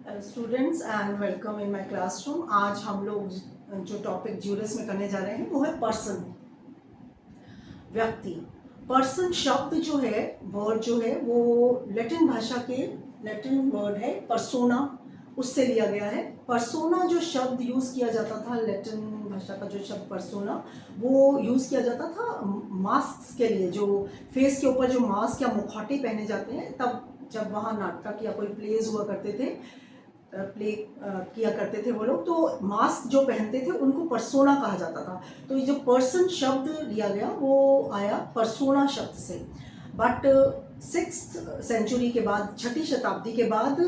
Hello students and welcome in my classroom. आज हम लोग जो टॉपिक ज्यूरिस में करने जा रहे हैं वो है पर्सन, व्यक्ति। पर्सन शब्द जो है, वर्ड जो है, वो लैटिन भाषा के लैटिन वर्ड है पर्सोना, उससे लिया गया है। पर्सोना जो शब्द यूज़ किया जाता था, लैटिन भाषा का जो शब्द पर्सोना, वो यूज़ किया जाता था मास्क के लिए। जो फेस के ऊपर जो मास्क या मुखौटे पहने जाते हैं, तब जब वहाँ नाटक या कोई प्लेज हुआ करते थे, प्ले किया करते थे वो लोग, तो मास्क जो पहनते थे उनको पर्सोना कहा जाता था। तो ये जो पर्सन शब्द लिया गया वो आया पर्सोना शब्द से। बट 6th सेंचुरी के बाद, 6ठी शताब्दी के बाद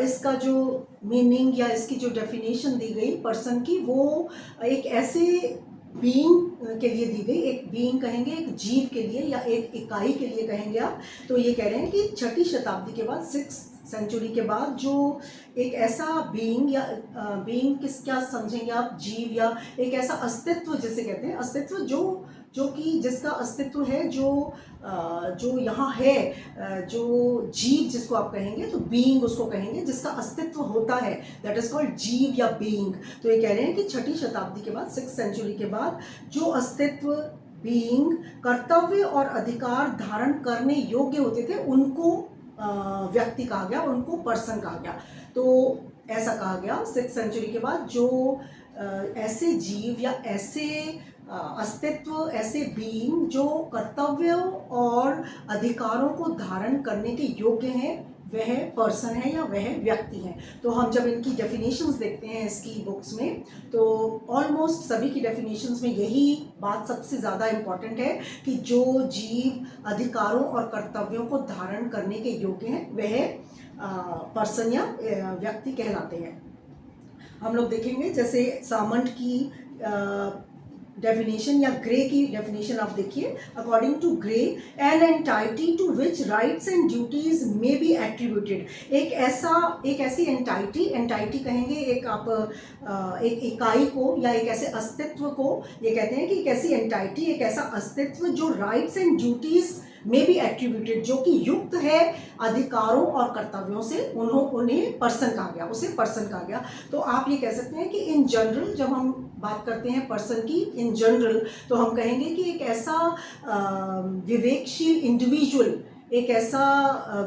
इसका जो मीनिंग या इसकी जो डेफिनेशन दी गई पर्सन की, वो एक ऐसे बीइंग के लिए दी गई। एक बीइंग कहेंगे, एक जीव के लिए या एक इकाई के लिए कहेंगे आप। तो ये कह रहे हैं कि 6ठी शताब्दी के बाद, 6th सेंचुरी के बाद, जो एक ऐसा बीइंग या बीइंग क्या समझेंगे आप, जीव या एक ऐसा अस्तित्व जिसे कहते हैं, अस्तित्व जो कि जिसका अस्तित्व है, जो यहाँ है, जो जीव जिसको आप कहेंगे, तो बीइंग उसको कहेंगे, जिसका अस्तित्व होता है, दैट इज कॉल्ड जीव या बीइंग। तो ये कह रहे हैं कि 6ठी शताब्दी के बाद, 6th सेंचुरी के बाद, जो अस्तित्व, बीइंग, कर्तव्य और अधिकार धारण करने योग्य होते थे, उनको व्यक्ति कहा गया, उनको पर्सन कहा गया। तो ऐसा कहा गया 6th सेंचुरी के बाद, जो ऐसे जीव या ऐसे अस्तित्व, ऐसे बीइंग जो कर्तव्यों और अधिकारों को धारण करने के योग्य हैं, वह पर्सन है या वह व्यक्ति है। तो हम जब इनकी डेफिनेशंस देखते हैं इसकी बुक्स में, तो ऑलमोस्ट सभी की डेफिनेशंस में यही बात सबसे ज़्यादा इम्पॉर्टेंट है कि जो जीव अधिकारों और कर्तव्यों को धारण करने के योग्य हैं, वह पर्सन या व्यक्ति कहलाते हैं। हम लोग देखेंगे जैसे सामंट की डेफिनेशन या ग्रे की डेफिनेशन आप देखिए। According to Gray, an entity to which rights and duties may be attributed. एक ऐसी एंटाइटी कहेंगे, एक इकाई को या एक ऐसे अस्तित्व को ये कहते हैं कि एक ऐसी एंटाइटी, एक ऐसा अस्तित्व जो rights and duties may be attributed, जो कि युक्त है अधिकारों और कर्तव्यों से, उन्हें पर्सन कहा गया, उसे पर्सन कहा गया। तो आप ये कह सकते हैं कि इन जनरल, जब हम बात करते हैं पर्सन की इन जनरल, तो हम कहेंगे कि एक ऐसा विवेकशील इंडिविजुअल, एक ऐसा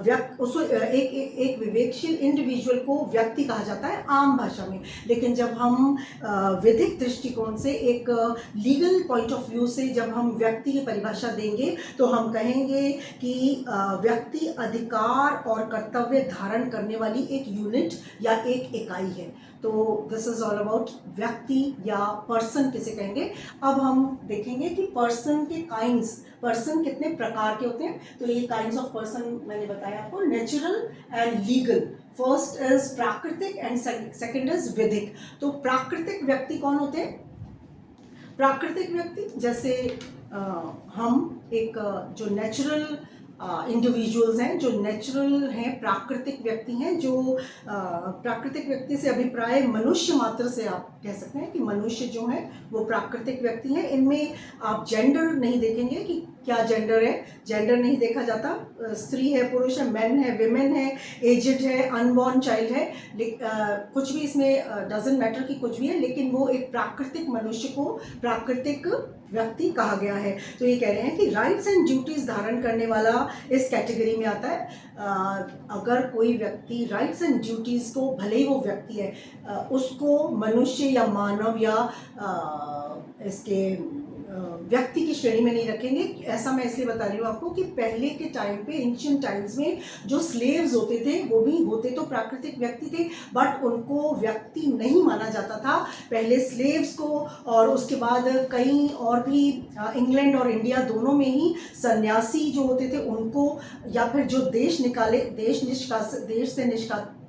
एक विवेकशील इंडिविजुअल को व्यक्ति कहा जाता है आम भाषा में। लेकिन जब हम विधिक दृष्टिकोण से, एक लीगल पॉइंट ऑफ व्यू से जब हम व्यक्ति की परिभाषा देंगे, तो हम कहेंगे कि व्यक्ति अधिकार और कर्तव्य धारण करने वाली एक यूनिट या एक इकाई है। तो दिस इज ऑल अबाउट व्यक्ति या पर्सन किसे कहेंगे। अब हम देखेंगे कि पर्सन के काइंड्स, पर्सन कितने प्रकार के होते हैं। तो ये काइंड्स ऑफ पर्सन मैंने बताया आपको, natural and legal. First is प्राकृतिक एंड सेकंड इज विधिक। तो प्राकृतिक व्यक्ति कौन होते हैं? प्राकृतिक व्यक्ति जैसे हम एक जो नेचुरल इंडिविजुअल्स हैं, जो नेचुरल हैं, प्राकृतिक व्यक्ति हैं, जो प्राकृतिक व्यक्ति से अभिप्राय मनुष्य मात्र से आप कह सकते हैं कि मनुष्य जो है वो प्राकृतिक व्यक्ति हैं। इनमें आप जेंडर नहीं देखेंगे कि क्या जेंडर है, जेंडर नहीं देखा जाता। स्त्री है, पुरुष है, मैन है, विमेन है, एजड है, अनबॉर्न चाइल्ड है, कुछ भी इसमें डजंट मैटर कि कुछ भी है, लेकिन वो एक प्राकृतिक मनुष्य को प्राकृतिक व्यक्ति कहा गया है। तो ये कह रहे हैं कि राइट्स एंड ड्यूटीज धारण करने वाला इस कैटेगरी में आता है। अगर कोई व्यक्ति राइट्स एंड ड्यूटीज को, भले ही वो व्यक्ति है, उसको मनुष्य या मानव या इसके व्यक्ति की श्रेणी में नहीं रखेंगे। ऐसा मैं इसलिए बता रही हूँ आपको कि पहले के टाइम पे, एंशिएंट टाइम्स में, जो स्लेव्स होते थे वो भी होते तो प्राकृतिक व्यक्ति थे, बट उनको व्यक्ति नहीं माना जाता था। पहले स्लेव्स को, और उसके बाद कई और भी, इंग्लैंड और इंडिया दोनों में ही सन्यासी जो होते थे उनको, या फिर जो देश से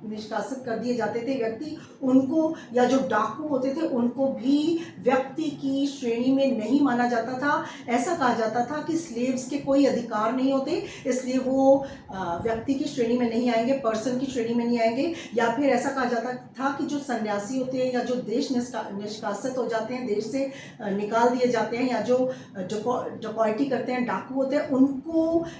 निष्कासित कर दिए जाते थे व्यक्ति, उनको, या जो डाकू होते थे उनको भी व्यक्ति की श्रेणी में नहीं माना जाता था। ऐसा कहा जाता था कि स्लेव्स के कोई अधिकार नहीं होते, इसलिए वो व्यक्ति की श्रेणी में नहीं आएंगे, पर्सन की श्रेणी में नहीं आएंगे। या फिर ऐसा कहा जाता था कि जो सन्यासी होते हैं या जो देश निष्कासित हो जाते हैं, देश से निकाल दिए जाते हैं, या जो डकैती करते हैं, डाकू होते हैं,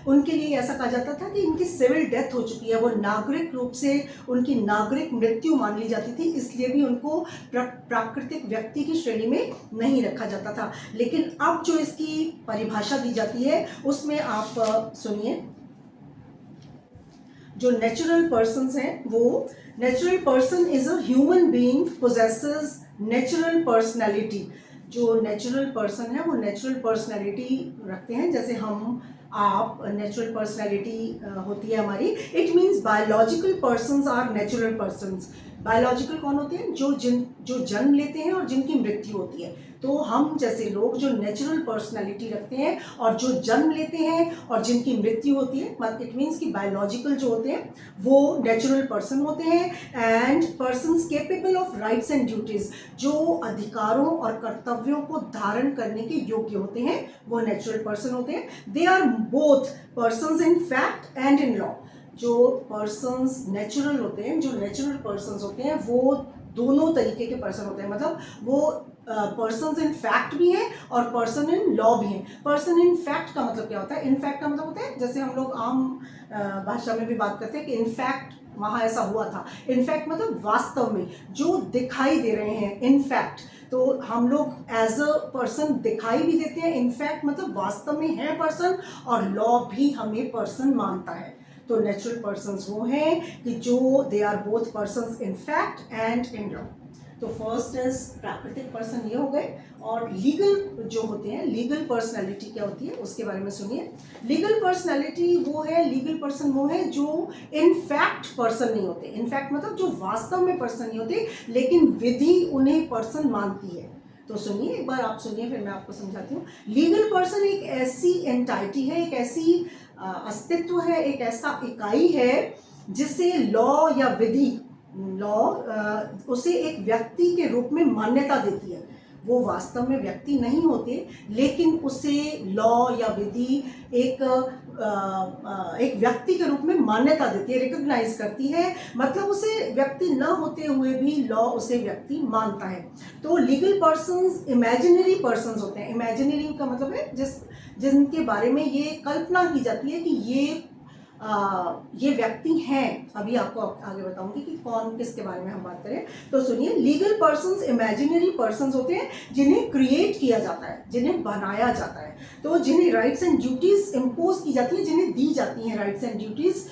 उनके लिए ऐसा कहा जाता था कि इनकी सिविल डेथ हो चुकी है, वो नागरिक रूप से उनकी नागरिक मृत्यु मान ली जाती थी, इसलिए भी उनको प्राकृतिक व्यक्ति की श्रेणी में नहीं रखा जाता था। लेकिन अब जो इसकी परिभाषा दी जाती है उसमें आप सुनिए, जो नेचुरल पर्सन्स हैं वो, natural person is a human being possesses natural personality. जो नेचुरल पर्सन है वो नेचुरल पर्सनैलिटी रखते हैं, जैसे हम आप नेचुरल पर्सनैलिटी होती है हमारी। It means biological persons are natural persons. Biological कौन होते हैं? जो जन्म लेते हैं और जिनकी मृत्यु होती है। तो हम जैसे लोग जो नेचुरल पर्सनैलिटी रखते हैं और जो जन्म लेते हैं और जिनकी मृत्यु होती है, इट मीन्स कि बायोलॉजिकल जो होते हैं वो नेचुरल पर्सन होते हैं। And persons capable of rights and duties, जो अधिकारों और कर्तव्यों को धारण करने के योग्य होते हैं वो नेचुरल पर्सन होते हैं। They are both persons in fact and in law. जो पर्सन्स नेचुरल होते हैं, जो नेचुरल पर्सन्स होते हैं वो दोनों तरीके के पर्सन होते हैं, मतलब वो पर्सन्स इन फैक्ट भी हैं और पर्सन इन लॉ भी हैं। पर्सन इन फैक्ट का मतलब क्या होता है? इन फैक्ट का मतलब होता है, जैसे हम लोग आम भाषा में भी बात करते हैं कि इनफैक्ट वहाँ ऐसा हुआ था। इनफैक्ट मतलब वास्तव में, जो दिखाई दे रहे हैं। इनफैक्ट तो हम लोग एज अ पर्सन दिखाई भी देते हैं, इनफैक्ट मतलब वास्तव में है पर्सन, और लॉ भी हमें पर्सन मानता है। तो नेचुरल पर्सन्स वो हैं कि जो they are both persons in fact and in law. तो फर्स्ट इज प्राकृतिक पर्सन, ये हो गए। और लीगल जो होते हैं, लीगल पर्सनैलिटी क्या होती है उसके बारे में सुनिए। लीगल पर्सनैलिटी वो है, लीगल पर्सन वो है जो इन फैक्ट पर्सन नहीं होते। इन फैक्ट मतलब जो वास्तव में पर्सन नहीं होते, लेकिन विधि उन्हें पर्सन मानती है। तो सुनिए, एक बार आप सुनिए, फिर मैं आपको समझाती हूँ। लीगल पर्सन एक ऐसी एंटाइटी है, एक ऐसी अस्तित्व है, एक ऐसा इकाई है जिसे लॉ या विधि, लॉ उसे एक व्यक्ति के रूप में मान्यता देती है। वो वास्तव में व्यक्ति नहीं होते, लेकिन उसे लॉ या विधि एक व्यक्ति के रूप में मान्यता देती है, रिकॉग्नाइज करती है। मतलब उसे व्यक्ति न होते हुए भी लॉ उसे व्यक्ति मानता है। तो लीगल पर्सन्स इमेजिनरी पर्सन्स होते हैं। इमेजिनरी का मतलब है जिनके बारे में ये कल्पना की जाती है कि ये व्यक्ति हैं। अभी आपको आगे बताऊंगी कि कौन किसके बारे में हम बात करें। तो सुनिए, लीगल पर्सन्स इमेजिनरी पर्सन्स होते हैं जिन्हें क्रिएट किया जाता है, जिन्हें बनाया जाता है। तो जिन्हें राइट्स एंड ड्यूटीज इम्पोज की जाती है, जिन्हें दी जाती हैं राइट्स एंड ड्यूटीज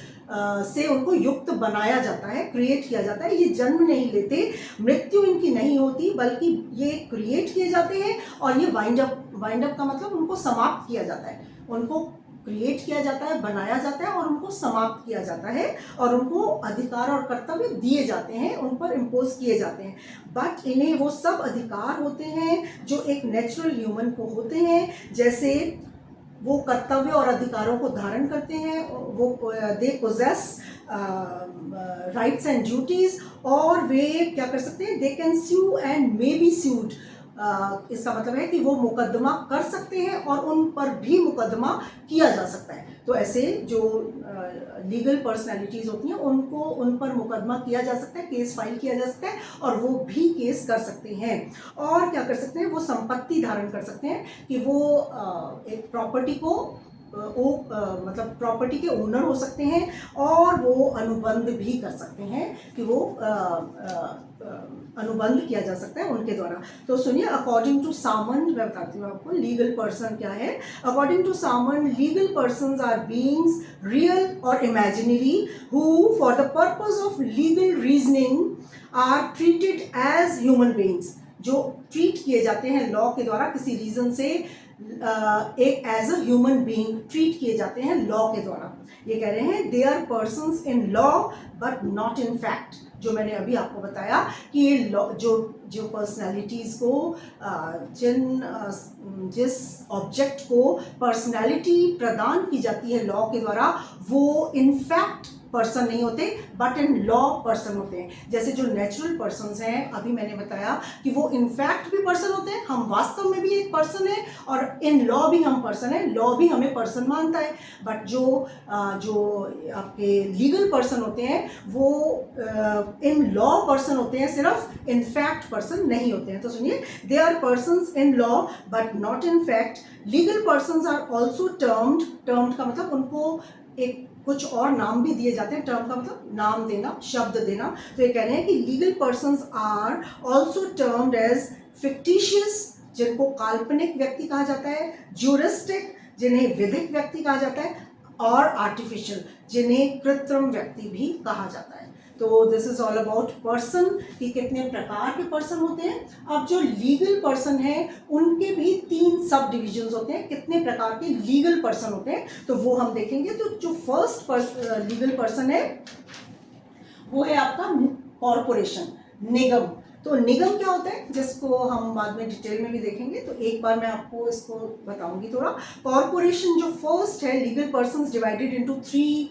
से उनको युक्त बनाया जाता है, क्रिएट किया जाता है। ये जन्म नहीं लेते, मृत्यु इनकी नहीं होती, बल्कि ये क्रिएट किए जाते हैं और ये वाइंड अप का मतलब उनको समाप्त किया जाता है। उनको क्रिएट किया जाता है, बनाया जाता है और उनको समाप्त किया जाता है, और उनको अधिकार और कर्तव्य दिए जाते हैं, उन पर इम्पोज किए जाते हैं। बट इन्हें वो सब अधिकार होते हैं जो एक नेचुरल ह्यूमन को होते हैं, जैसे वो कर्तव्य और अधिकारों को धारण करते हैं, वो they possess rights and duties, और वे क्या कर सकते हैं? They can sue and may be sued. इसका मतलब है कि वो मुकदमा कर सकते हैं और उन पर भी मुकदमा किया जा सकता है। तो ऐसे जो लीगल पर्सनैलिटीज़ होती हैं उन पर मुकदमा किया जा सकता है, केस फाइल किया जा सकता है, और वो भी केस कर सकते हैं। और क्या कर सकते हैं? वो संपत्ति धारण कर सकते हैं कि वो एक प्रॉपर्टी को मतलब प्रॉपर्टी के ओनर हो सकते हैं, और वो अनुबंध भी कर सकते हैं कि वो अनुबंध किया जा सकता है उनके द्वारा। तो सुनिए, अकॉर्डिंग टू सामन, मैं बताती हूँ आपको लीगल पर्सन क्या है। According to Salmond, legal persons are beings real और imaginary who for the purpose of legal reasoning are treated as human beings. जो ट्रीट किए जाते हैं लॉ के द्वारा, किसी रीजन से एक as a human being treat किए जाते हैं लॉ के द्वारा। ये कह रहे हैं they are persons in law but not in fact. जो मैंने अभी आपको बताया कि ये लॉ जो पर्सनैलिटीज़ को जिस ऑब्जेक्ट को पर्सनैलिटी प्रदान की जाती है लॉ के द्वारा, वो इन फैक्ट पर्सन नहीं होते बट इन लॉ पर्सन होते हैं। जैसे जो नेचुरल पर्सन्स हैं, अभी मैंने बताया कि वो इनफैक्ट भी पर्सन होते हैं, हम वास्तव में भी एक पर्सन है, और इन लॉ भी हम पर्सन है, लॉ भी हमें पर्सन मानता है। बट जो आपके लीगल पर्सन होते हैं वो इन लॉ पर्सन होते हैं, सिर्फ इनफैक्ट पर्सन नहीं होते हैं। तो सुनिए, they are persons in law but not in fact. Legal persons are also termed का मतलब उनको एक कुछ और नाम भी दिए जाते हैं, टर्म का मतलब नाम देना, शब्द देना। तो ये कह रहे हैं कि legal persons are also termed as fictitious, जिनको काल्पनिक व्यक्ति कहा जाता है, ज्यूरिस्टिक, जिन्हें विधिक व्यक्ति कहा जाता है, और आर्टिफिशियल, जिन्हें कृत्रिम व्यक्ति भी कहा जाता है। तो this is all about person कि कितने प्रकार के पर्सन होते हैं। अब जो लीगल पर्सन है उनके भी 3 सब डिविजन्स होते हैं, कितने प्रकार के लीगल पर्सन होते हैं तो वो हम देखेंगे। तो जो फर्स्ट लीगल पर्सन है वो है आपका कॉरपोरेशन, निगम। तो निगम क्या होता है, जिसको हम बाद में डिटेल में भी देखेंगे, तो एक बार मैं आपको इसको बताऊंगी थोड़ा। कॉरपोरेशन जो फर्स्ट है, legal persons divided into 3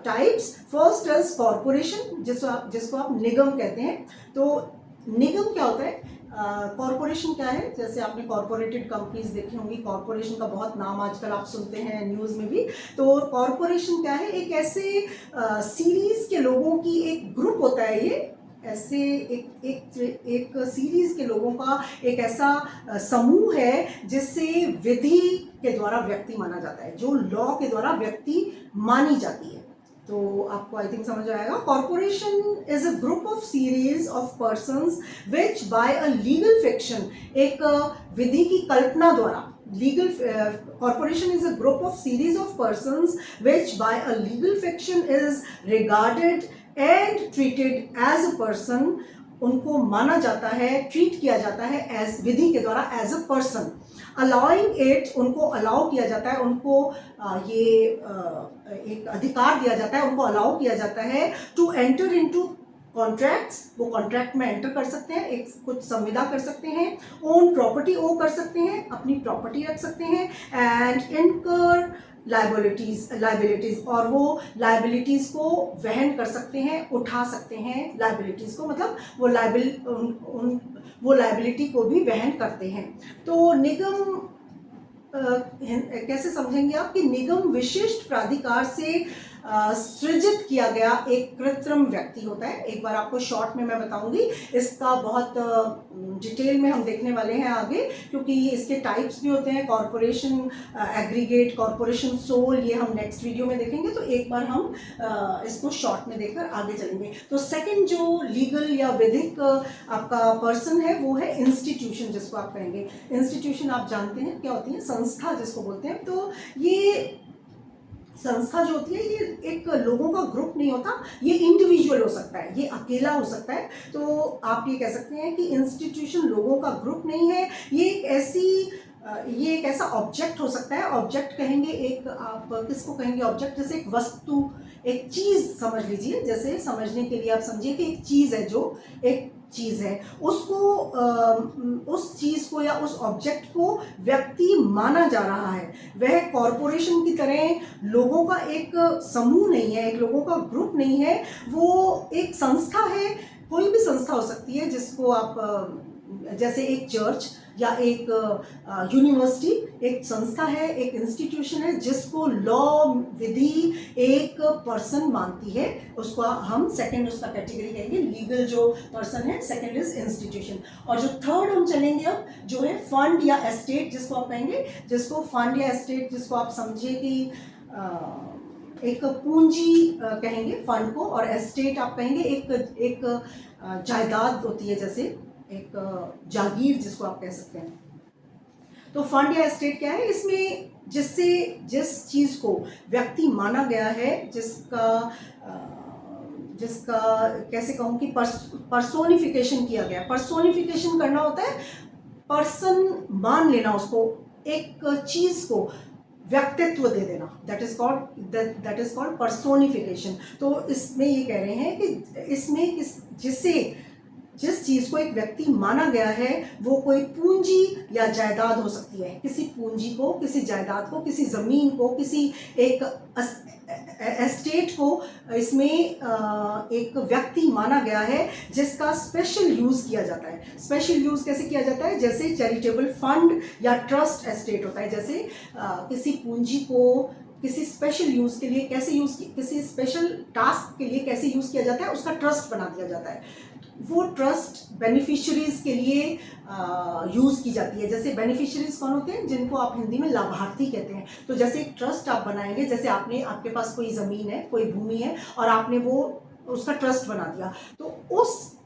types. First is corporation, जिसको आप निगम कहते हैं। तो निगम क्या होता है, कॉरपोरेशन क्या है, जैसे आपने कॉरपोरेटेड कंपनीज देखी होंगी, कॉरपोरेशन का बहुत नाम आजकल आप सुनते हैं न्यूज़ में भी। तो कॉरपोरेशन क्या है, एक ऐसे सीरीज के लोगों की एक ग्रुप होता है, ये ऐसे एक सीरीज के लोगों का एक ऐसा समूह है जिससे विधि के द्वारा व्यक्ति माना जाता है, जो लॉ के द्वारा व्यक्ति मानी जाती है। तो आपको आई थिंक समझ आएगा। Corporation is a group of series of persons which bye a legal fiction, एक विधि की कल्पना द्वारा, legal corporation is a group of series of persons which by a legal fiction is regarded and treated as a person, उनको माना जाता है, treat किया जाता है एज विधि के द्वारा as a person. Allowing it, उनको अलाउ किया जाता है, उनको एक अधिकार दिया जाता है, उनको अलाउ किया जाता है टू एंटर इनटू कॉन्ट्रैक्ट्स, वो कॉन्ट्रैक्ट में एंटर कर सकते हैं, एक कुछ संविदा कर सकते हैं, ओन प्रॉपर्टी ओ कर सकते हैं, अपनी प्रॉपर्टी रख सकते हैं, एंड इनकर लाइबिलिटीज, और वो लाइबिलिटीज को वहन कर सकते हैं, उठा सकते हैं लाइबिलिटीज को, मतलब वो लाइबिलिटी को भी वहन करते हैं। तो निगम कैसे समझेंगे आप कि निगम विशिष्ट प्राधिकार से सृजित किया गया एक कृत्रिम व्यक्ति होता है। एक बार आपको शॉर्ट में मैं बताऊंगी, इसका बहुत डिटेल में हम देखने वाले हैं आगे, क्योंकि इसके टाइप्स भी होते हैं, कॉरपोरेशन एग्रीगेट, कॉरपोरेशन सोल, ये हम नेक्स्ट वीडियो में देखेंगे। तो एक बार हम इसको शॉर्ट में देखकर आगे चलेंगे। तो सेकंड जो लीगल या विधिक आपका पर्सन है वो है इंस्टीट्यूशन, जिसको आप कहेंगे। इंस्टीट्यूशन आप जानते हैं क्या होती है, संस्था जिसको बोलते हैं। तो ये संस्था जो होती है ये एक लोगों का ग्रुप नहीं होता, ये इंडिविजुअल हो सकता है, ये अकेला हो सकता है। तो आप ये कह सकते हैं कि इंस्टीट्यूशन लोगों का ग्रुप नहीं है, ये एक ऐसा ऑब्जेक्ट हो सकता है। ऑब्जेक्ट कहेंगे, एक आप किसको कहेंगे ऑब्जेक्ट, जैसे एक वस्तु, एक चीज़ समझ लीजिए। जैसे समझने के लिए आप समझिए कि एक चीज़ है, जो एक चीज़ है, उसको उस चीज़ को या उस ऑब्जेक्ट को व्यक्ति माना जा रहा है। वह कॉरपोरेशन की तरह लोगों का एक समूह नहीं है, एक लोगों का ग्रुप नहीं है, वो एक संस्था है। कोई भी संस्था हो सकती है जिसको आप, जैसे एक चर्च या एक यूनिवर्सिटी एक संस्था है, एक इंस्टीट्यूशन है, जिसको लॉ विधि एक पर्सन मानती है, उसको हम सेकंड उसका कैटेगरी कहेंगे। लीगल जो पर्सन है, सेकंड इज इंस्टीट्यूशन। और जो थर्ड हम चलेंगे अब, जो है फंड या एस्टेट, जिसको आप कहेंगे, जिसको फंड या एस्टेट, जिसको आप समझिए कि एक पूंजी कहेंगे फंड को, और एस्टेट आप कहेंगे एक जायदाद होती है, जैसे एक जागीर जिसको आप कह सकते हैं। तो फंड या एस्टेट क्या है, इसमें जिस चीज़ को व्यक्ति माना गया है, जिसका कैसे कहूँ कि पर्सोनिफिकेशन किया गया। पर्सोनिफिकेशन करना होता है पर्सन मान लेना, उसको एक चीज़ को व्यक्तित्व दे देना, दैट इज कॉल्ड पर्सोनिफिकेशन। तो इसमें ये कह रहे हैं कि इसमें जिस चीज़ को एक व्यक्ति माना गया है वो कोई पूंजी या जायदाद हो सकती है। किसी पूंजी को, किसी जायदाद को, किसी ज़मीन को, किसी एक एस्टेट को इसमें एक व्यक्ति माना गया है जिसका स्पेशल यूज़ किया जाता है। स्पेशल यूज़ कैसे किया जाता है, जैसे चैरिटेबल फंड या ट्रस्ट एस्टेट होता है। जैसे किसी पूंजी को किसी स्पेशल यूज़ के लिए किसी स्पेशल टास्क के लिए कैसे यूज़ किया जाता है, उसका ट्रस्ट बना दिया जाता है। वो ट्रस्ट बेनिफिशरीज के लिए यूज़ की जाती है। जैसे बेनिफिशरीज कौन होते हैं? जिनको आप हिंदी में लाभार्थी कहते हैं। तो जैसे एक ट्रस्ट आप बनाएंगे, जैसे आपके पास कोई ज़मीन है, कोई भूमि है, और आपने वो उसका ट्रस्ट बना दिया, तो उस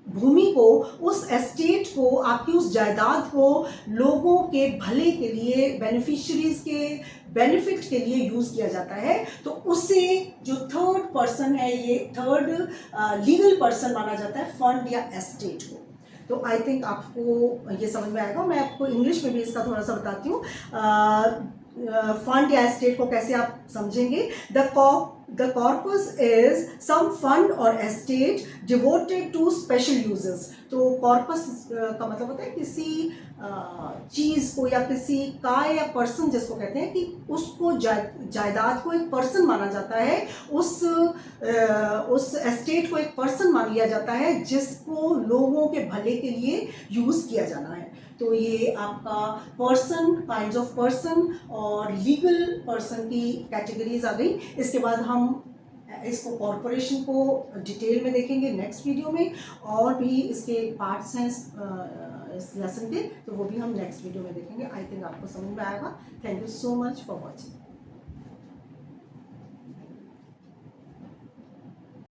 भूमि को, उस एस्टेट को, आपकी उस जायदाद को लोगों के भले के लिए, बेनिफिशरीज के बेनिफिट के लिए यूज़ किया जाता है। तो उससे जो थर्ड पर्सन है, ये थर्ड लीगल पर्सन माना जाता है फंड या एस्टेट को। तो आई थिंक आपको ये समझ में आएगा। मैं आपको इंग्लिश में भी इसका थोड़ा सा बताती हूँ। फंड या एस्टेट को कैसे आप समझेंगे? The corpus is some fund or estate devoted to special uses। तो कॉर्पस का मतलब होता है किसी चीज़ को या किसी काय या पर्सन जिसको कहते हैं कि उसको जायदाद को एक पर्सन माना जाता है, उस एस्टेट को एक पर्सन मान लिया जाता है जिसको लोगों के भले के लिए यूज़ किया जाना है। तो ये आपका पर्सन, काइंड्स ऑफ पर्सन और लीगल पर्सन की कैटेगरीज आ गई। इसके बाद हम इसको कॉरपोरेशन को डिटेल में देखेंगे नेक्स्ट वीडियो में, और भी इसके पार्ट्स हैं इस लेसन के, तो वो भी हम नेक्स्ट वीडियो में देखेंगे। आई थिंक आपको समझ में आएगा। Thank you so much for watching.